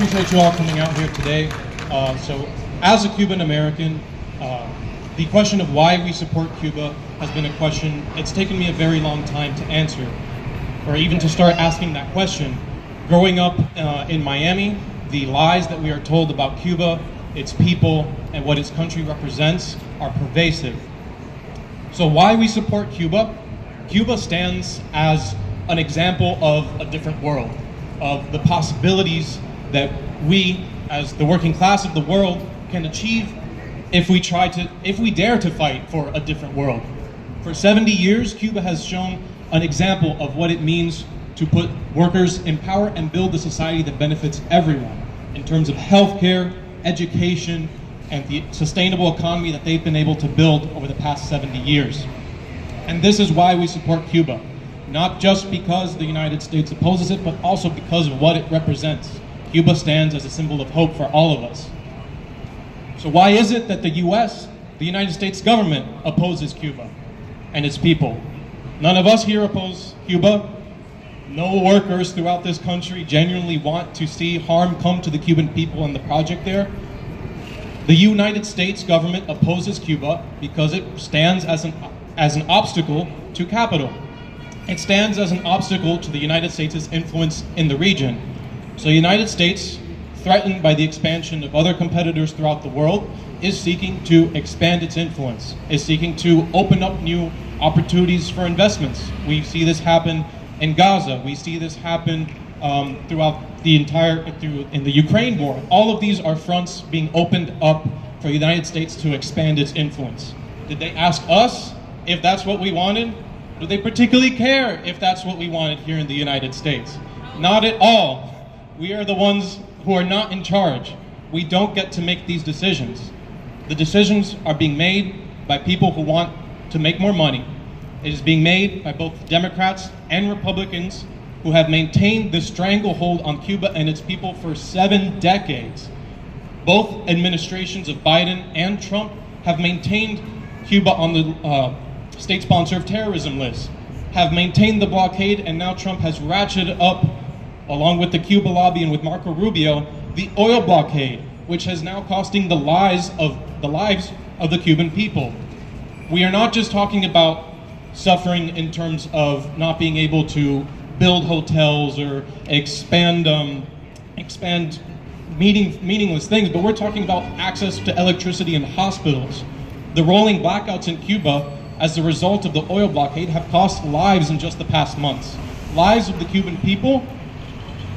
appreciate you all coming out here today. So, as a Cuban American, the question of why we support Cuba has been a question it's taken me a very long time to answer, or even to start asking that question. Growing up in Miami, the lies that we are told about Cuba, its people, and what its country represents are pervasive. So why we support Cuba? Cuba stands as an example of a different world, of the possibilities that we, as the working class of the world, can achieve if we dare to fight for a different world. For 70 years, Cuba has shown an example of what it means to put workers in power and build a society that benefits everyone in terms of healthcare, education, and the sustainable economy that they've been able to build over the past 70 years. And this is why we support Cuba, not just because the United States opposes it, but also because of what it represents. Cuba stands as a symbol of hope for all of us. So why is it that the US, the United States government, opposes Cuba and its people? None of us here oppose Cuba. No workers throughout this country genuinely want to see harm come to the Cuban people and the project there. The United States government opposes Cuba because it stands as an obstacle to capital. It stands as an obstacle to the United States' influence in the region. So the United States, threatened by the expansion of other competitors throughout the world, is seeking to expand its influence, is seeking to open up new opportunities for investments. We see this happen in Gaza. We see this happen throughout the in the Ukraine war. All of these are fronts being opened up for the United States to expand its influence. Did they ask us if that's what we wanted? Do they particularly care if that's what we wanted here in the United States? Not at all. We are the ones who are not in charge. We don't get to make these decisions. The decisions are being made by people who want to make more money. It is being made by both Democrats and Republicans who have maintained this stranglehold on Cuba and its people for 7 decades. Both administrations of Biden and Trump have maintained Cuba on the state sponsor of terrorism list, have maintained the blockade, and now Trump has ratcheted up, along with the Cuba lobby and with Marco Rubio, the oil blockade, which has now costing the lives of the Cuban people. We are not just talking about suffering in terms of not being able to build hotels or expand meaningless things, but we're talking about access to electricity in hospitals. The rolling blackouts in Cuba as a result of the oil blockade have cost lives in just the past months. Lives of the Cuban people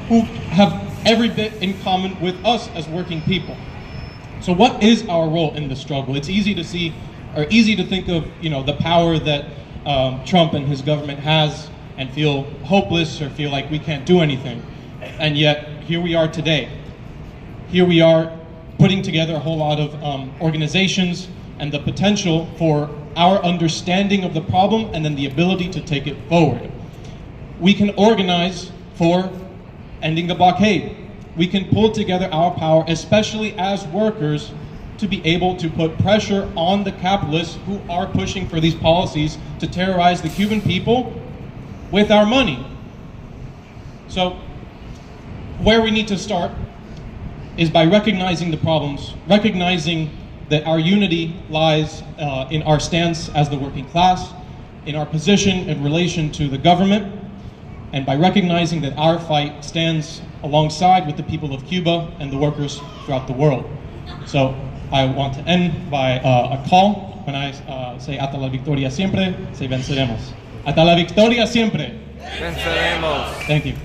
who have every bit in common with us as working people. So what is our role in the struggle? It's easy to see, or easy to think of, the power that Trump and his government has and feel hopeless or feel like we can't do anything. And yet, here we are today. Here we are putting together a whole lot of organizations and the potential for our understanding of the problem and then the ability to take it forward. We can organize for ending the blockade. We can pull together our power, especially as workers, to be able to put pressure on the capitalists who are pushing for these policies to terrorize the Cuban people with our money. So, where we need to start is by recognizing the problems, recognizing that our unity lies in our stance as the working class, in our position in relation to the government, and by recognizing that our fight stands alongside with the people of Cuba and the workers throughout the world. So I want to end by a call. When I say hasta la victoria siempre, say venceremos. Hasta la victoria siempre. Venceremos. Thank you.